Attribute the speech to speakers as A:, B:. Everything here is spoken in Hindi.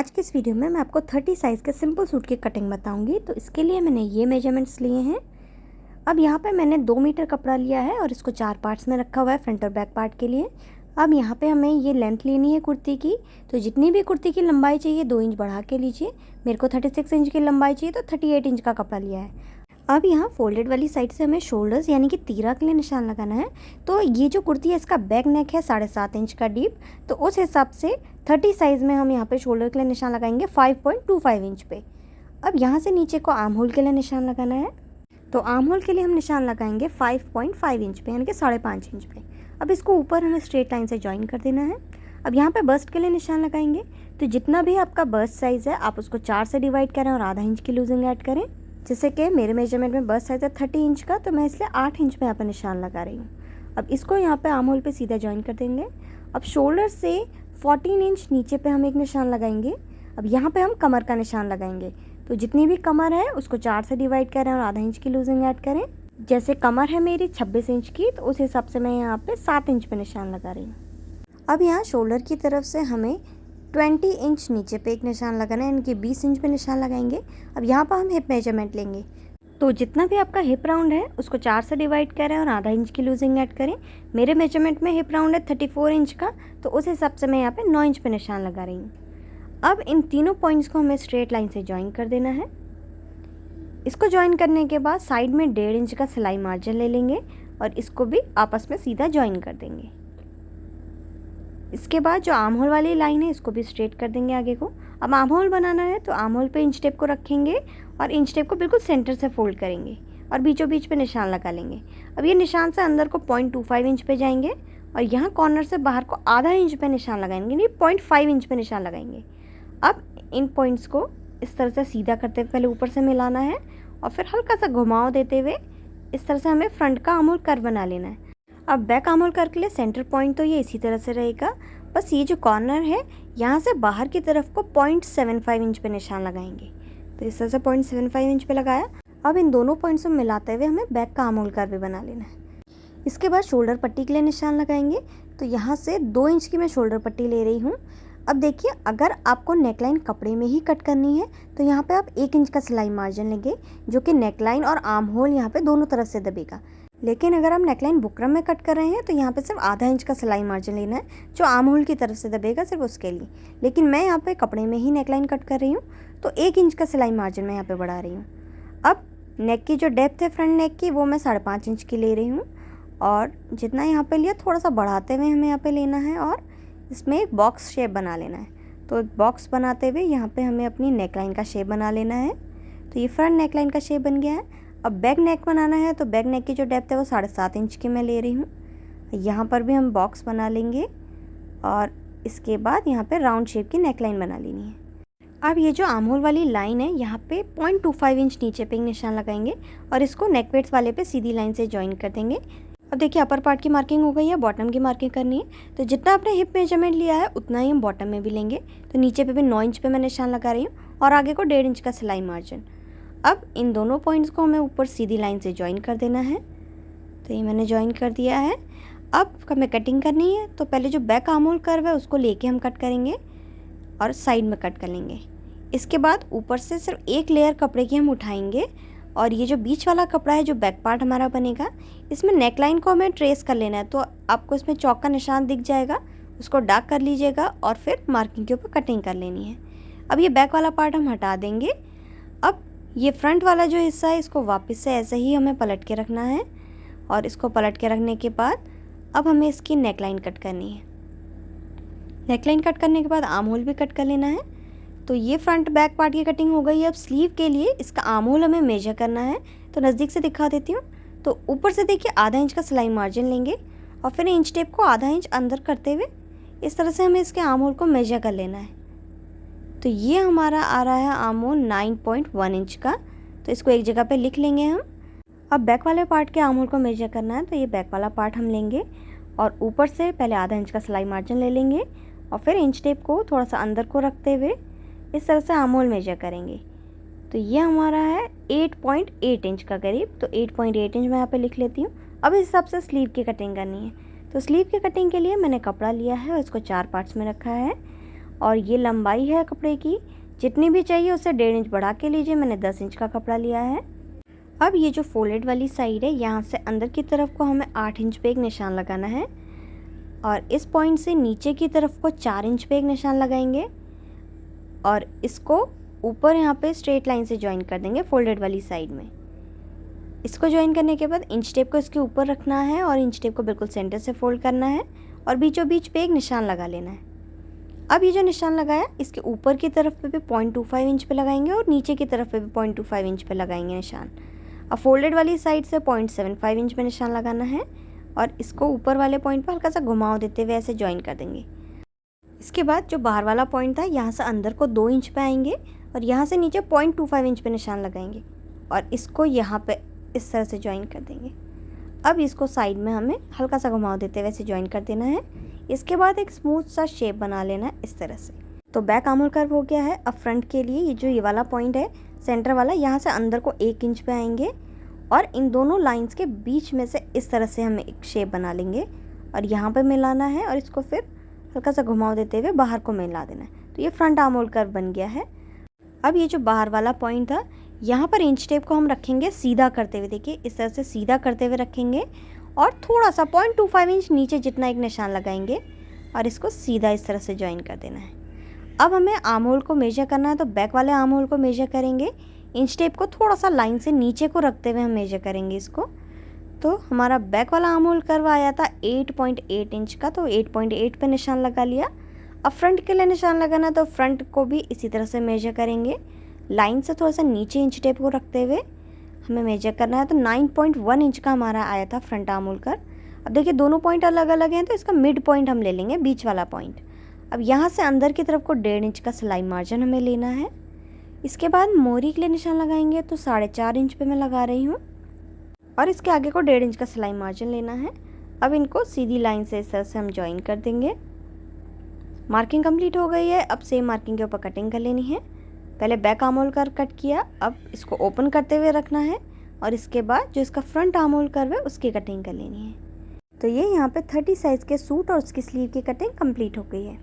A: आज के इस वीडियो में मैं आपको 30 साइज़ के सिंपल सूट की कटिंग बताऊंगी। तो इसके लिए मैंने ये मेजरमेंट्स लिए हैं। अब यहाँ पे मैंने 2 मीटर कपड़ा लिया है और इसको 4 पार्ट्स में रखा हुआ है फ्रंट और बैक पार्ट के लिए। अब यहाँ पे हमें ये लेंथ लेनी है कुर्ती की। तो जितनी भी कुर्ती की लंबाई चाहिए 2 इंच बढ़ा के लीजिए। मेरे को 36 इंच की लंबाई चाहिए तो 38 इंच का कपड़ा लिया है। अब यहाँ फोल्डेड वाली साइड से हमें शोल्डर्स यानी कि तीरा के लिए निशान लगाना है। तो ये जो कुर्ती है इसका बैक नेक है 7.5 इंच का डीप, तो उस हिसाब से 30 साइज़ में हम यहाँ पे शोल्डर के लिए निशान लगाएंगे 5.25 इंच पे। अब यहाँ से नीचे को आर्म होल के लिए निशान लगाना है। तो आर्म होल के लिए हम निशान लगाएंगे 5.5 इंच पे यानी कि 5.5 इंच पे। अब इसको ऊपर हमें स्ट्रेट लाइन से ज्वाइन कर देना है। अब यहाँ पे बस्ट के लिए निशान लगाएंगे। तो जितना भी आपका बस्ट साइज़ है आप उसको 4 से डिवाइड करें और आधा इंच की लूजिंग ऐड करें। जैसे कि मेरे मेजरमेंट में बस्ट साइज़ है 30 इंच का, तो मैं इसलिए 8 इंच पे यहाँ पर निशान लगा रही हूँ। अब इसको यहाँ पे आर्म होल पे सीधा ज्वाइन कर देंगे। अब शोल्डर से 14 इंच नीचे पे हम एक निशान लगाएंगे। अब यहाँ पे हम कमर का निशान लगाएंगे। तो जितनी भी कमर है उसको 4 से डिवाइड करें और आधा इंच की लूजिंग ऐड करें। जैसे कमर है मेरी 26 इंच की, तो उस हिसाब से मैं यहाँ पे 7 इंच पे निशान लगा रही हूँ। अब यहाँ शोल्डर की तरफ से हमें 20 इंच नीचे पे एक निशान लगाना है, यानी कि 20 इंच पे निशान लगाएंगे। अब यहाँ पर हम हिप मेजरमेंट लेंगे। तो जितना भी आपका हिप राउंड है उसको 4 से डिवाइड करें और आधा इंच की लूजिंग ऐड करें। मेरे मेजरमेंट में हिप राउंड है 34 इंच का, तो उस हिसाब से मैं यहाँ पे 9 इंच पे निशान लगा रही हूँ। अब इन तीनों पॉइंट्स को हमें स्ट्रेट लाइन से ज्वाइन कर देना है। इसको ज्वाइन करने के बाद साइड में 1.5 इंच का सिलाई मार्जिन ले लेंगे और इसको भी आपस में सीधा ज्वाइन कर देंगे। इसके बाद जो आर्म होल वाली लाइन है इसको भी स्ट्रेट कर देंगे आगे को। अब आर्म होल बनाना है तो आर्म होल पे इंच टेप को रखेंगे और इंच टेप को बिल्कुल सेंटर से फोल्ड करेंगे और बीचों बीच पे निशान लगा लेंगे। अब ये निशान से अंदर को 0.25 इंच पे जाएंगे और यहाँ कॉर्नर से बाहर को आधा इंच पे निशान लगाएंगे, नहीं 0.5 इंच पे निशान लगाएंगे। अब इन पॉइंट्स को इस तरह से सीधा करते हुए पहले ऊपर से मिलाना है और फिर हल्का सा घुमाव देते हुए इस तरह से हमें फ्रंट का आर्म होल कर्व बना लेना है। अब बैक आर्म होल कर्व के लिए सेंटर पॉइंट तो ये इसी तरह से रहेगा, बस ये जो कॉर्नर है यहाँ से बाहर की तरफ को 0.75 इंच पे निशान लगाएंगे। तो इस तरह से 0.75 इंच पे लगाया। अब इन दोनों पॉइंट्स को मिलाते हुए हमें बैक का आर्म होल कर्व भी बना लेना है। इसके बाद शोल्डर पट्टी के लिए निशान लगाएंगे। तो यहाँ से 2 इंच की मैं शोल्डर पट्टी ले रही हूँ। अब देखिए, अगर आपको नेकलाइन कपड़े में ही कट करनी है तो यहाँ पे आप 1 इंच का सिलाई मार्जिन लेंगे, जो कि नेकलाइन और आर्म होल यहाँ पे दोनों तरफ से दबेगा। लेकिन अगर आप नेकलाइन बुकरम में कट कर रहे हैं तो यहाँ पे सिर्फ आधा इंच का सिलाई मार्जिन लेना है, जो आर्म होल की तरफ से दबेगा सिर्फ उसके लिए। लेकिन मैं यहाँ पे कपड़े में ही नेकलाइन कट कर रही हूँ तो 1 इंच का सिलाई मार्जिन मैं यहाँ पे बढ़ा रही हूँ। अब नेक की जो डेप्थ है फ्रंट नेक की वो मैं 5.5 इंच की ले रही हूँ और जितना यहाँ पे लिया थोड़ा सा बढ़ाते हुए हमें यहाँ पे लेना है और इसमें एक बॉक्स शेप बना लेना है। तो एक बॉक्स बनाते हुए यहाँ पे हमें अपनी नेकलाइन का शेप बना लेना है। तो ये फ्रंट नेकलाइन का शेप बन गया है। अब बैक नेक बनाना है तो बैक नेक की जो डेप्थ है वो 7.5 इंच की मैं ले रही हूँ। यहाँ पर भी हम बॉक्स बना लेंगे और इसके बाद यहाँ पे राउंड शेप की नेकलाइन बना लेनी है। अब ये जो आर्म होल वाली लाइन है यहाँ पे 0.25 इंच नीचे पे निशान लगाएंगे और इसको नेक पेड्स वाले पे सीधी लाइन से ज्वाइन कर देंगे। अब देखिए, अपर पार्ट की मार्किंग हो गई है, बॉटम की मार्किंग करनी है। तो जितना आपने हिप मेजरमेंट लिया है उतना ही हम बॉटम में भी लेंगे। तो नीचे पे भी 9 इंच पे मैं निशान लगा रही हूँ और आगे को 1.5 इंच का सिलाई मार्जिन। अब इन दोनों पॉइंट्स को हमें ऊपर सीधी लाइन से ज्वाइन कर देना है। तो ये मैंने ज्वाइन कर दिया है। अब हमें कटिंग करनी है तो पहले जो बैक आर्म होल कर्व है उसको लेके हम कट करेंगे और साइड में कट कर लेंगे। इसके बाद ऊपर से सिर्फ एक लेयर कपड़े की हम उठाएंगे और ये जो बीच वाला कपड़ा है जो बैक पार्ट हमारा बनेगा, इसमें नेकलाइन को हमें ट्रेस कर लेना है। तो आपको इसमें चौक का निशान दिख जाएगा, उसको डार्क कर लीजिएगा और फिर मार्किंग के ऊपर कटिंग कर लेनी है। अब ये बैक वाला पार्ट हम हटा देंगे। अब ये फ्रंट वाला जो हिस्सा है इसको वापस से ऐसे ही हमें पलट के रखना है और इसको पलट के रखने के बाद अब हमें इसकी नेकलाइन कट करनी है। नेकलाइन कट करने के बाद आर्म होल भी कट कर लेना है। तो ये फ्रंट बैक पार्ट की कटिंग हो गई है। अब स्लीव के लिए इसका आर्म होल हमें मेजर करना है। तो नज़दीक से दिखा देती हूँ। तो ऊपर से देखिए आधा इंच का सिलाई मार्जिन लेंगे और फिर इंच टेप को आधा इंच अंदर करते हुए इस तरह से हमें इसके आर्म होल को मेजर कर लेना है। तो ये हमारा आ रहा है आर्म होल 9.1 इंच का। तो इसको एक जगह पे लिख लेंगे हम। अब बैक वाले पार्ट के आर्म होल को मेजर करना है। तो ये बैक वाला पार्ट हम लेंगे और ऊपर से पहले आधा इंच का सिलाई मार्जिन ले लेंगे और फिर इंच टेप को थोड़ा सा अंदर को रखते हुए इस तरह से आर्म होल मेजर करेंगे। तो ये हमारा है 8.8 इंच का करीब। तो 8.8 इंच मैं यहाँ पे लिख लेती हूँ। अब इस हिसाब से स्लीव की कटिंग करनी है। तो स्लीव की कटिंग के लिए मैंने कपड़ा लिया है और इसको 4 पार्ट्स में रखा है और ये लंबाई है कपड़े की, जितनी भी चाहिए उससे 1.5 इंच बढ़ा के लीजिए। मैंने 10 इंच का कपड़ा लिया है। अब ये जो फोल्डेड वाली साइड है, यहाँ से अंदर की तरफ को हमें 8 इंच पे एक निशान लगाना है और इस पॉइंट से नीचे की तरफ को 4 इंच पे एक निशान लगाएंगे और इसको ऊपर यहाँ पे स्ट्रेट लाइन से ज्वाइन कर देंगे फोल्डेड वाली साइड में। इसको ज्वाइन करने के बाद इंच टेप को इसके ऊपर रखना है और इंच टेप को बिल्कुल सेंटर से फोल्ड करना है और बीचों बीच पे एक निशान लगा लेना है। अब ये जो निशान लगाया, इसके ऊपर की तरफ पे भी 0.25 इंच पे लगाएंगे और नीचे की तरफ पे भी 0.25 इंच पे लगाएंगे निशान। अब फोल्डेड वाली साइड से 0.75 इंच पे निशान लगाना है और इसको ऊपर वाले पॉइंट पर हल्का सा घुमाव देते हुए ऐसे ज्वाइन कर देंगे। इसके बाद जो बाहर वाला पॉइंट था, यहाँ से अंदर को 2 इंच पे आएंगे और यहाँ से नीचे 0.25 इंच पे निशान लगाएंगे और इसको यहाँ पे इस तरह से ज्वाइन कर देंगे। अब इसको साइड में हमें हल्का सा घुमाव देते हुए ऐसे ज्वाइन कर देना है। इसके बाद एक स्मूथ सा शेप बना लेना है इस तरह से। तो बैक आर्म होल कर्व हो गया है। अब फ्रंट के लिए ये जो ये वाला पॉइंट है सेंटर वाला, यहाँ से अंदर को 1 इंच पे आएंगे और इन दोनों लाइंस के बीच में से इस तरह से हमें एक शेप बना लेंगे और यहाँ पे मिलाना है और इसको फिर हल्का सा घुमाव देते हुए बाहर को मिला देना है। तो ये फ्रंट आर्म होल कर्व बन गया है। अब ये जो बाहर वाला पॉइंट था, यहाँ पर इंच टेप को हम रखेंगे सीधा करते हुए। देखिए इस तरह से सीधा करते हुए रखेंगे और थोड़ा सा 0.25 इंच नीचे जितना एक निशान लगाएंगे और इसको सीधा इस तरह से ज्वाइन कर देना है। अब हमें आर्म होल को मेजर करना है, तो बैक वाले आर्म होल को मेजर करेंगे। इंच टेप को थोड़ा सा लाइन से नीचे को रखते हुए हम मेजर करेंगे इसको। तो हमारा बैक वाला आर्म होल कर्व आया था 8.8 इंच का, तो 8.8 पे निशान लगा लिया। अब फ्रंट के लिए निशान लगाना, तो फ्रंट को भी इसी तरह से मेजर करेंगे। लाइन से थोड़ा सा नीचे इंच टेप को रखते हुए हमें मेजर करना है। तो 9.1 इंच का हमारा आया था फ्रंट आर्म होल कर्व। अब देखिए दोनों पॉइंट अलग अलग हैं, तो इसका मिड पॉइंट हम ले लेंगे, बीच वाला पॉइंट। अब यहाँ से अंदर की तरफ को 1.5 इंच का सिलाई मार्जिन हमें लेना है। इसके बाद मोरी के लिए निशान लगाएंगे, तो 4.5 इंच पे मैं लगा रही हूँ और इसके आगे को 1.5 इंच का सिलाई मार्जिन लेना है। अब इनको सीधी लाइन से इस तरह से हम ज्वाइन कर देंगे। मार्किंग कंप्लीट हो गई है। अब सेम मार्किंग के ऊपर कटिंग कर लेनी है। पहले back arm hole curve cut किया, अब इसको ओपन करते हुए रखना है और इसके बाद जो इसका फ्रंट आर्म होल कर्व है उसकी कटिंग कर लेनी है। तो ये यहाँ पे 30 साइज़ के सूट और उसकी स्लीव की कटिंग कंप्लीट हो गई है।